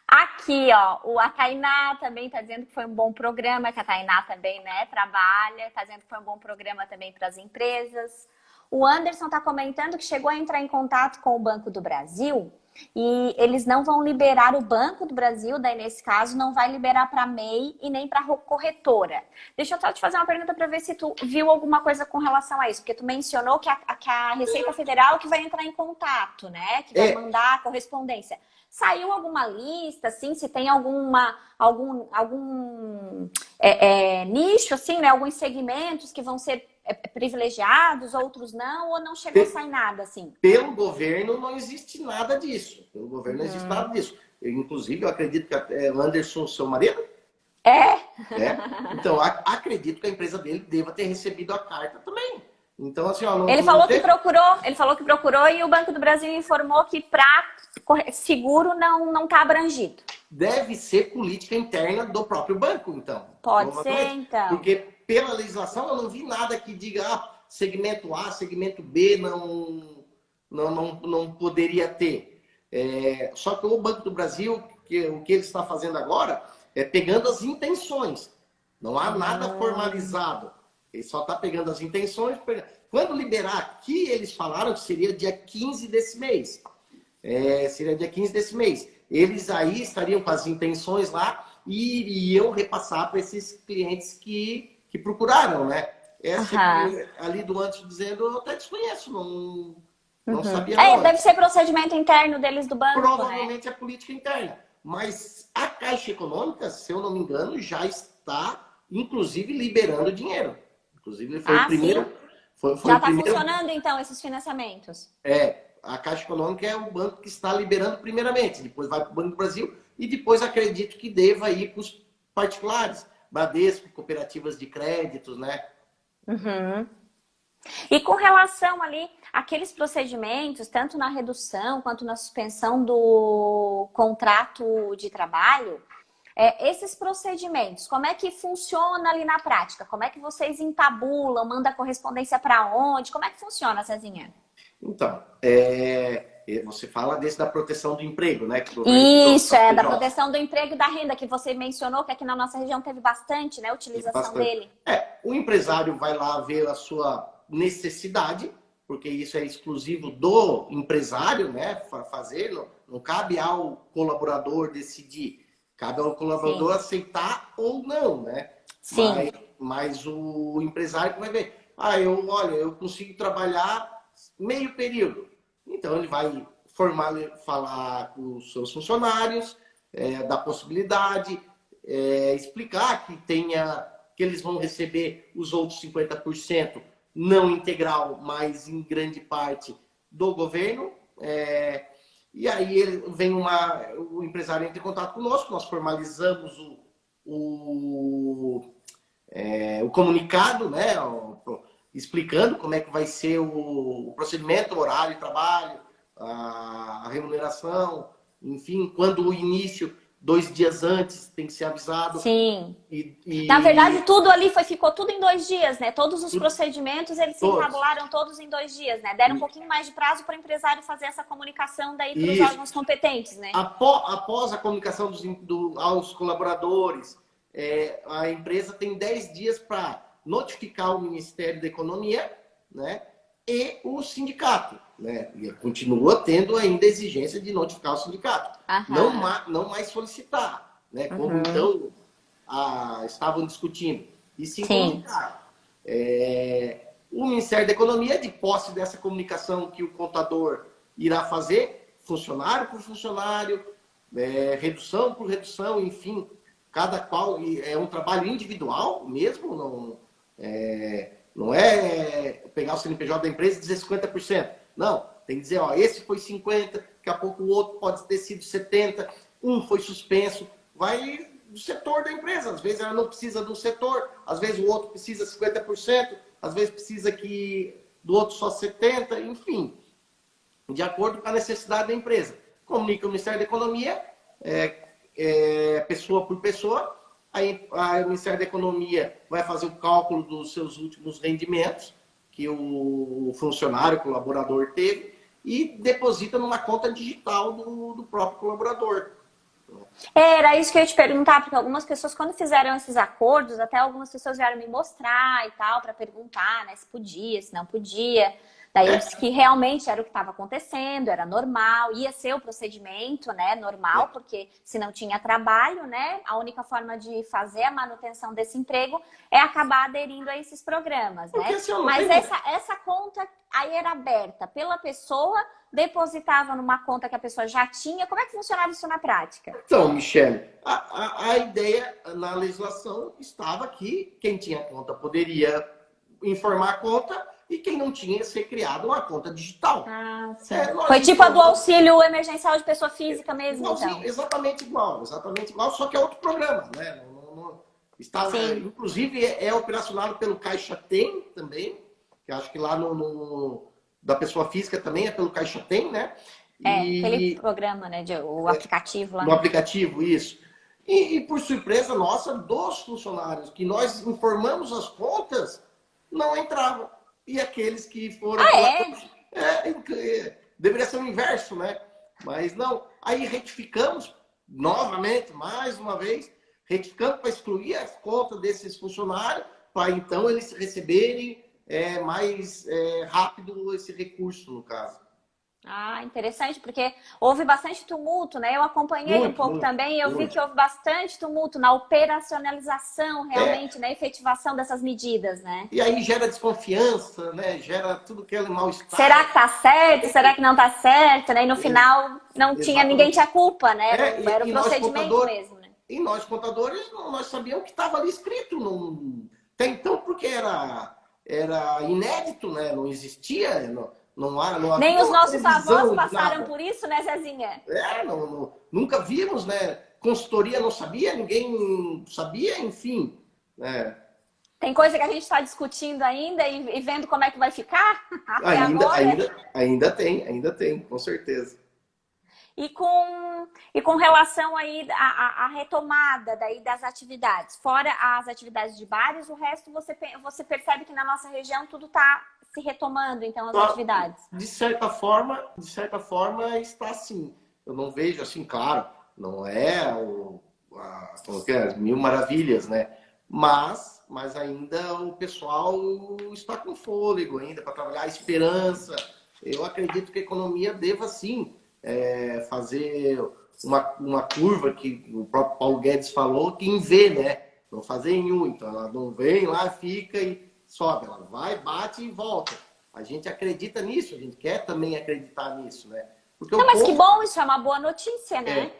Aqui, ó, a Tainá também tá dizendo que foi um bom programa, que a Tainá também, né, trabalha, tá dizendo que foi um bom programa também para as empresas. O Anderson tá comentando que chegou a entrar em contato com o Banco do Brasil e eles não vão liberar o Banco do Brasil, daí nesse caso não vai liberar para MEI e nem para corretora. Deixa eu só te fazer uma pergunta para ver se tu viu alguma coisa com relação a isso, porque tu mencionou que a Receita Federal que vai entrar em contato, né, que vai mandar a correspondência. Saiu alguma lista, assim, se tem algum nicho, assim, né, alguns segmentos que vão ser privilegiados, outros não, ou não chegou a sair nada, assim? Pelo governo não existe nada disso. Pelo governo não existe nada disso. Inclusive, eu acredito que o Anderson, seu marido? É. Então, acredito que a empresa dele deva ter recebido a carta também. Então, assim, ó, ele falou que procurou e o Banco do Brasil informou que para seguro não está abrangido. Deve ser política interna do próprio banco, então. Pode ser, então. Porque pela legislação eu não vi nada que diga segmento A, segmento B não poderia ter. Só que o Banco do Brasil, o que ele está fazendo agora é pegando as intenções. Não há nada formalizado. Ele só está pegando as intenções. Quando liberar aqui, eles falaram que seria dia 15 desse mês. Seria dia 15 desse mês. Eles aí estariam com as intenções lá e iriam repassar para esses clientes que procuraram, né? Ali do antes dizendo, eu até desconheço, não sabia. Deve ser procedimento interno deles do banco. Provavelmente é política interna. Mas a Caixa Econômica, se eu não me engano, já está, inclusive, liberando dinheiro. Inclusive, foi o primeiro. Já está funcionando, então, esses financiamentos? A Caixa Econômica é o banco que está liberando primeiramente, depois vai para o Banco do Brasil e depois acredito que deva ir para os particulares, Bradesco, cooperativas de créditos, né? E com relação ali, aqueles procedimentos, tanto na redução quanto na suspensão do contrato de trabalho, esses procedimentos, como é que funciona ali na prática? Como é que vocês entabulam, manda a correspondência para onde? Como é que funciona, Cezinha? Então, Você fala desse da proteção do emprego, né? Isso, da proteção do emprego e da renda, que você mencionou, que aqui na nossa região teve bastante, né? Utilização dele. O empresário vai lá ver a sua necessidade, porque isso é exclusivo do empresário, né? Fazer, não cabe ao colaborador decidir. Cabe ao colaborador aceitar ou não, né? Sim. Mas o empresário que vai ver, eu consigo trabalhar meio período. Então ele vai falar com os seus funcionários, da possibilidade, explicar que eles vão receber os outros 50%, não integral, mas em grande parte do governo. E aí o empresário entra em contato conosco, nós formalizamos o comunicado, né, explicando como é que vai ser o procedimento, o horário de trabalho, a remuneração, enfim, quando o início, 2 dias antes, tem que ser avisado. Sim. Na verdade, tudo ali ficou tudo em 2 dias, né? Todos os procedimentos, eles se entabularam todos em 2 dias, né? Deram um pouquinho mais de prazo para o empresário fazer essa comunicação daí para os órgãos competentes, né? Após a comunicação aos colaboradores, a empresa tem 10 dias para notificar o Ministério da Economia, né? E o sindicato, né? E continua tendo ainda a exigência de notificar o sindicato. Não mais solicitar, né? Como então estavam discutindo. E sim comunicar. O Ministério da Economia, de posse dessa comunicação que o contador irá fazer, funcionário por funcionário, redução por redução, enfim, cada qual é um trabalho individual mesmo, não é pegar o CNPJ da empresa e dizer 50%. Não, tem que dizer, esse foi 50%, daqui a pouco o outro pode ter sido 70%, um foi suspenso. Vai do setor da empresa. Às vezes ela não precisa do setor, às vezes o outro precisa 50%, às vezes precisa do outro só 70%, enfim. De acordo com a necessidade da empresa. Comunica o Ministério da Economia, pessoa por pessoa. Aí o Ministério da Economia vai fazer o cálculo dos seus últimos rendimentos que o funcionário, o colaborador teve e deposita numa conta digital do próprio colaborador. Era isso que eu ia te perguntar, porque algumas pessoas, quando fizeram esses acordos, até algumas pessoas vieram me mostrar e tal, para perguntar, né, se podia, se não podia. Daí eu disse que realmente era o que estava acontecendo, era normal, ia ser o procedimento, né, normal, porque se não tinha trabalho, né, a única forma de fazer a manutenção desse emprego é acabar aderindo a esses programas, né? Mas essa conta aí era aberta pela pessoa, depositava numa conta que a pessoa já tinha. Como é que funcionava isso na prática? Então, Michele, a ideia na legislação estava que quem tinha conta poderia informar a conta e quem não tinha ser criado uma conta digital. Sim. Foi tipo a do auxílio emergencial de pessoa física mesmo, então? Exatamente igual, só que é outro programa, né? Inclusive é operacionado pelo Caixa Tem também, que acho que lá da pessoa física também é pelo Caixa Tem, né? Aquele programa, né? O aplicativo lá. No aplicativo, isso. E por surpresa nossa, dos funcionários que nós informamos as contas, não entravam. E aqueles que foram... deveria ser o inverso, né? Mas não. Aí retificamos novamente, mais uma vez, retificando para excluir as contas desses funcionários, para então eles receberem mais rápido esse recurso, no caso. Interessante, porque houve bastante tumulto, né? Eu acompanhei um pouco também e eu vi que houve bastante tumulto na operacionalização, realmente, na efetivação dessas medidas, né? E aí gera desconfiança, né? Gera tudo aquele mal-estar. Será que tá certo? Será que não tá certo? Né? E no final ninguém tinha culpa, né? Era o procedimento mesmo, né? E nós, contadores, nós sabíamos que estava ali escrito. Até então, porque era inédito, né? Não existia... Nem os nossos avós passaram por isso, né, Zezinha? Nunca vimos, né? Consultoria não sabia, ninguém sabia, enfim. Tem coisa que a gente está discutindo ainda e vendo como é que vai ficar? Ainda tem, com certeza. E com relação aí à retomada daí das atividades, fora as atividades de bares, o resto você percebe que na nossa região tudo está se retomando, então, as atividades. De certa forma está assim. Eu não vejo assim, claro, não é as mil maravilhas, né? Mas ainda o pessoal está com fôlego ainda para trabalhar, esperança. Eu acredito que a economia deva sim fazer uma curva que o próprio Paulo Guedes falou, que em V, né? Não fazer em U. Então ela não vem lá, fica e sobe. Ela vai, bate e volta. A gente acredita nisso, a gente quer também acreditar nisso, né? Porque não, mas que bom, isso é uma boa notícia, né?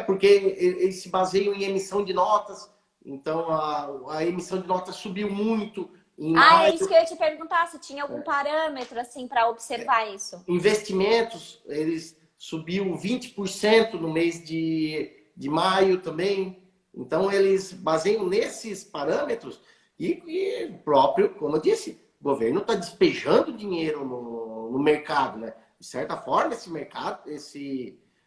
Porque eles se baseiam em emissão de notas. Então a emissão de notas subiu muito. É isso que eu ia te perguntar, se tinha algum parâmetro assim para observar isso. Investimentos, eles subiu 20% no mês de maio também. Então, eles baseiam nesses parâmetros e o próprio, como eu disse, o governo está despejando dinheiro no mercado, né? De certa forma, esse mercado,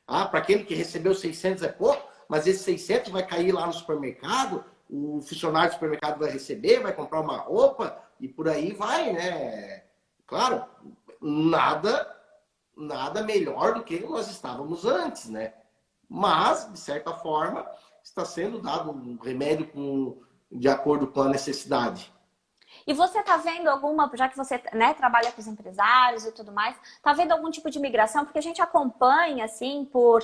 para aquele que recebeu 600 é pouco, mas esse 600 vai cair lá no supermercado, o funcionário do supermercado vai receber, vai comprar uma roupa e por aí vai, né? Claro, nada melhor do que nós estávamos antes, né? Mas, de certa forma, está sendo dado um remédio de acordo com a necessidade. E você está vendo alguma, já que você trabalha com os empresários e tudo mais, está vendo algum tipo de migração? Porque a gente acompanha, assim, por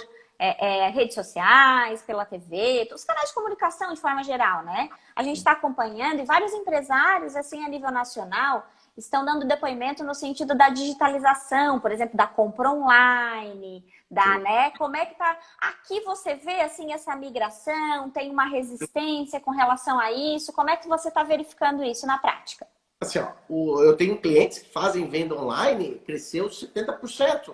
redes sociais, pela TV, os canais de comunicação de forma geral, né? A gente está acompanhando e vários empresários, assim, a nível nacional, estão dando depoimento no sentido da digitalização, por exemplo, da compra online, né? Como é que tá? Aqui você vê, assim, essa migração, tem uma resistência com relação a isso? Como é que você está verificando isso na prática? Assim, eu tenho clientes que fazem venda online, cresceu 70%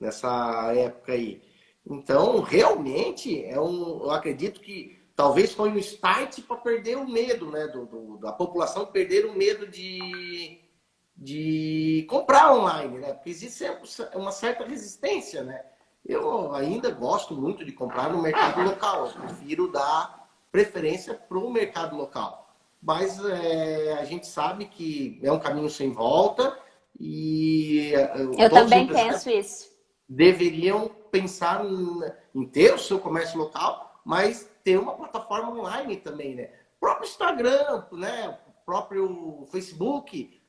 nessa época aí. Então, realmente, eu acredito que talvez foi um start para perder o medo, né? Da população perder o medo de comprar online, né? Porque existe uma certa resistência, né? Eu ainda gosto muito de comprar no mercado local. Eu prefiro dar preferência para o mercado local. Mas a gente sabe que é um caminho sem volta e eu também penso isso. Deveriam pensar em ter o seu comércio local, mas ter uma plataforma online também, né? O próprio Instagram, né? O próprio Facebook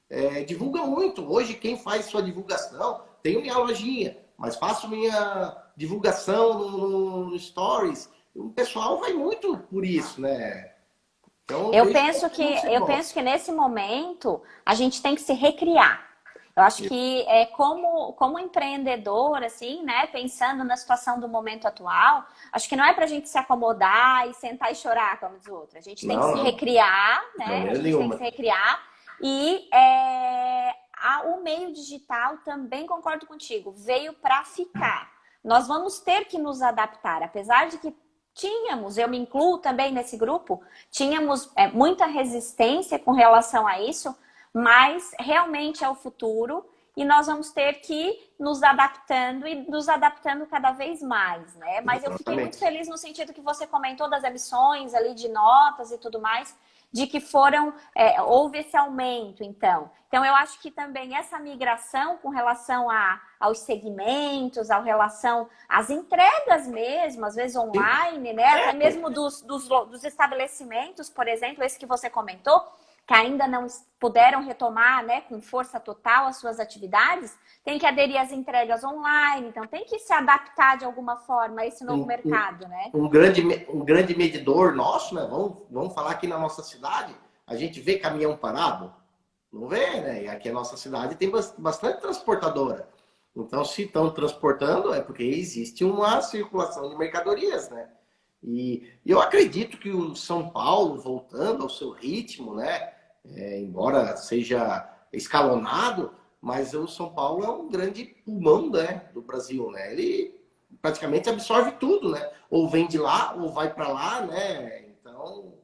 divulga muito. Hoje, quem faz sua divulgação, tenho minha lojinha, mas faço minha divulgação no Stories. O pessoal vai muito por isso, né? Então, eu penso que nesse momento a gente tem que se recriar. Eu acho que como empreendedor, assim, né, pensando na situação do momento atual, acho que não é pra gente se acomodar e sentar e chorar, como diz o outro. A gente tem que se recriar, né? A gente tem que se recriar. E o meio digital, também concordo contigo, veio para ficar. Nós vamos ter que nos adaptar, apesar de que eu me incluo também nesse grupo, tínhamos muita resistência com relação a isso, mas realmente é o futuro e nós vamos ter que nos adaptando e nos adaptando cada vez mais, né? Mas eu fiquei muito feliz no sentido que você comentou das emissões ali de notas e tudo mais, de que houve esse aumento, então. Então, eu acho que também essa migração com relação aos segmentos, relação às entregas mesmo, às vezes online, né? Até mesmo dos estabelecimentos, por exemplo, esse que você comentou, que ainda não puderam retomar, né, com força total as suas atividades, tem que aderir às entregas online, então tem que se adaptar de alguma forma a esse novo mercado, né? Um grande medidor nosso, né? Vamos falar aqui na nossa cidade, a gente vê caminhão parado? Não vê, né? E aqui a nossa cidade tem bastante transportadora. Então, se estão transportando, é porque existe uma circulação de mercadorias, né? E eu acredito que o São Paulo, voltando ao seu ritmo, né? Embora seja escalonado, mas o São Paulo é um grande pulmão, né, do Brasil, né? Ele praticamente absorve tudo, né? Ou vem de lá, ou vai para lá, né? Então,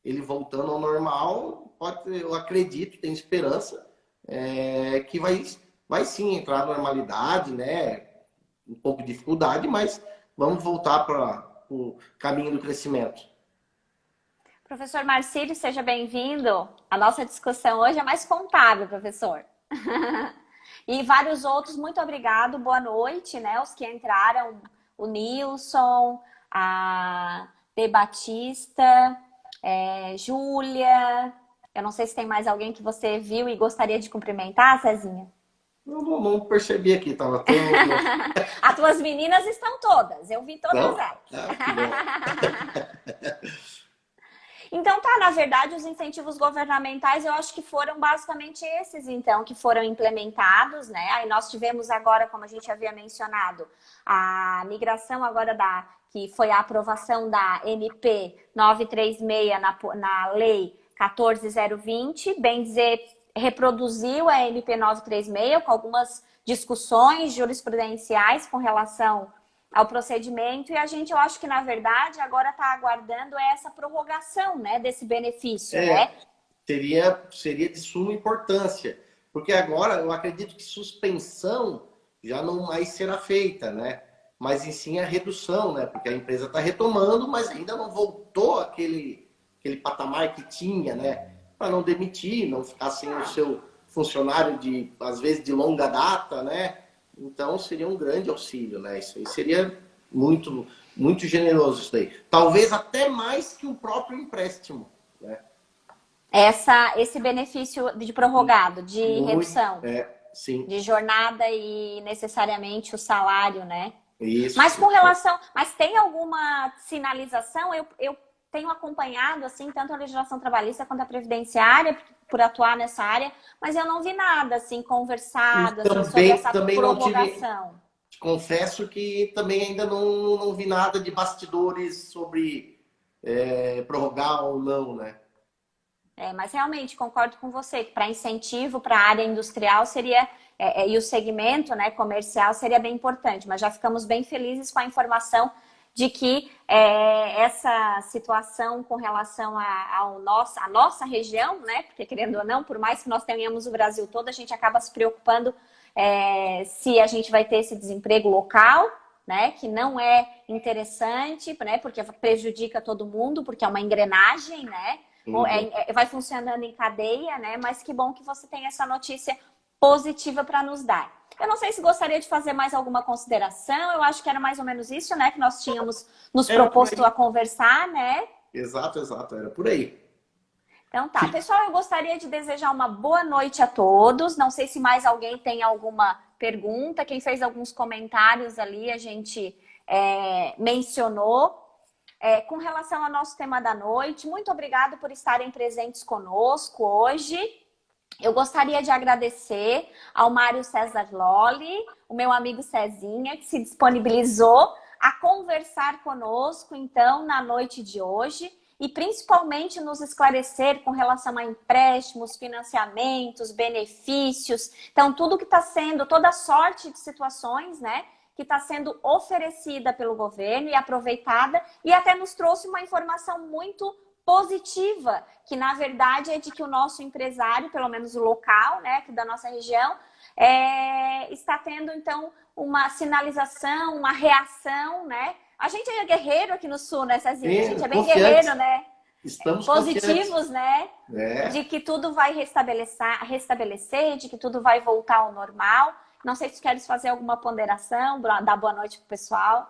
ele voltando ao normal, eu acredito, tenho esperança, que vai sim entrar na normalidade, né? um pouco de dificuldade, mas vamos voltar para o caminho do crescimento. Professor Marcílio, seja bem-vindo. A nossa discussão hoje é mais contábil, professor. E vários outros, muito obrigado, boa noite, né? Os que entraram, o Nilson, a De Batista, Júlia. Eu não sei se tem mais alguém que você viu e gostaria de cumprimentar, Cezinha. Eu não percebi aqui, tava tão... As tuas meninas estão todas, eu vi todas Não? elas. Que bom. Então tá, na verdade, os incentivos governamentais eu acho que foram basicamente esses, então, que foram implementados, né? Aí nós tivemos agora, como a gente havia mencionado, a migração agora que foi a aprovação da MP 936 na lei 14020, bem dizer, reproduziu a MP 936 com algumas discussões jurisprudenciais com relação ao procedimento, e a gente, eu acho que, na verdade, agora está aguardando essa prorrogação, né, desse benefício, né? Seria de suma importância, porque agora eu acredito que suspensão já não mais será feita, né? Mas em sim a redução, né? Porque a empresa está retomando, mas ainda não voltou aquele patamar que tinha, né? Para não demitir, não ficar sem o seu funcionário às vezes de longa data, né? Então seria um grande auxílio, né? Isso aí seria muito, muito generoso isso daí. Talvez até mais que o próprio empréstimo, né? Esse benefício de prorrogado, de redução, sim. de jornada e necessariamente o salário, né? Isso. Mas mas tem alguma sinalização? Eu tenho acompanhado, assim, tanto a legislação trabalhista quanto a previdenciária, por atuar nessa área, mas eu não vi nada, assim, conversado assim, sobre essa prorrogação. Confesso que também ainda não vi nada de bastidores sobre prorrogar ou não, né? Mas realmente concordo com você que para incentivo para a área industrial seria e o segmento, né, comercial seria bem importante, mas já ficamos bem felizes com a informação de que essa situação com relação à nossa região, né, porque querendo ou não, por mais que nós tenhamos o Brasil todo, a gente acaba se preocupando se a gente vai ter esse desemprego local, né, que não é interessante, né, porque prejudica todo mundo, porque é uma engrenagem, né? Vai funcionando em cadeia, né? Mas que bom que você tem essa notícia positiva para nos dar. Eu não sei se gostaria de fazer mais alguma consideração. Eu acho que era mais ou menos isso, né? Que nós tínhamos nos proposto a conversar, né? Exato. Era por aí. Então tá. Pessoal, eu gostaria de desejar uma boa noite a todos. Não sei se mais alguém tem alguma pergunta. Quem fez alguns comentários ali, a gente mencionou. Com relação ao nosso tema da noite, muito obrigado por estarem presentes conosco hoje. Eu gostaria de agradecer ao Mário César Lolli, o meu amigo Cezinha, que se disponibilizou a conversar conosco, então, na noite de hoje, e principalmente nos esclarecer com relação a empréstimos, financiamentos, benefícios, então, tudo que está sendo, toda sorte de situações, né? Que está sendo oferecida pelo governo e aproveitada, e até nos trouxe uma informação muito positiva, que na verdade é de que o nosso empresário, pelo menos o local, né, aqui da nossa região, está tendo então uma sinalização, uma reação, né? A gente é guerreiro aqui no Sul, né, Cezinha? A gente é bem guerreiro, né? Estamos positivos, né? De que tudo vai restabelecer, de que tudo vai voltar ao normal. Não sei se queres fazer alguma ponderação, dar boa noite para o pessoal.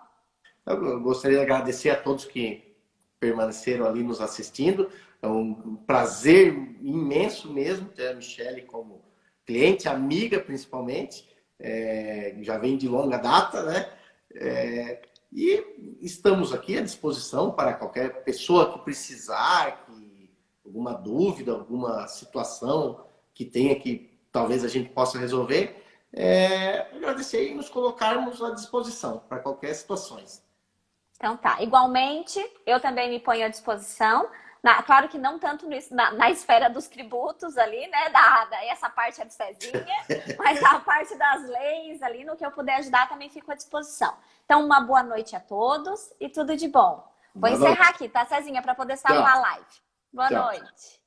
Eu gostaria de agradecer a todos que permaneceram ali nos assistindo. É um prazer imenso mesmo ter a Michele como cliente, amiga principalmente. Já vem de longa data, né? E estamos aqui à disposição para qualquer pessoa que precisar, alguma dúvida, alguma situação que tenha que talvez a gente possa resolver. Agradecer e nos colocarmos à disposição para qualquer situação. Então tá. Igualmente, eu também me ponho à disposição. Claro que não tanto na esfera dos tributos ali, né? Essa parte é do Cezinha, mas a parte das leis ali, no que eu puder ajudar, também fico à disposição. Então, uma boa noite a todos e tudo de bom. Vou encerrar aqui, tá, Cezinha? Para poder salvar a live. Boa noite.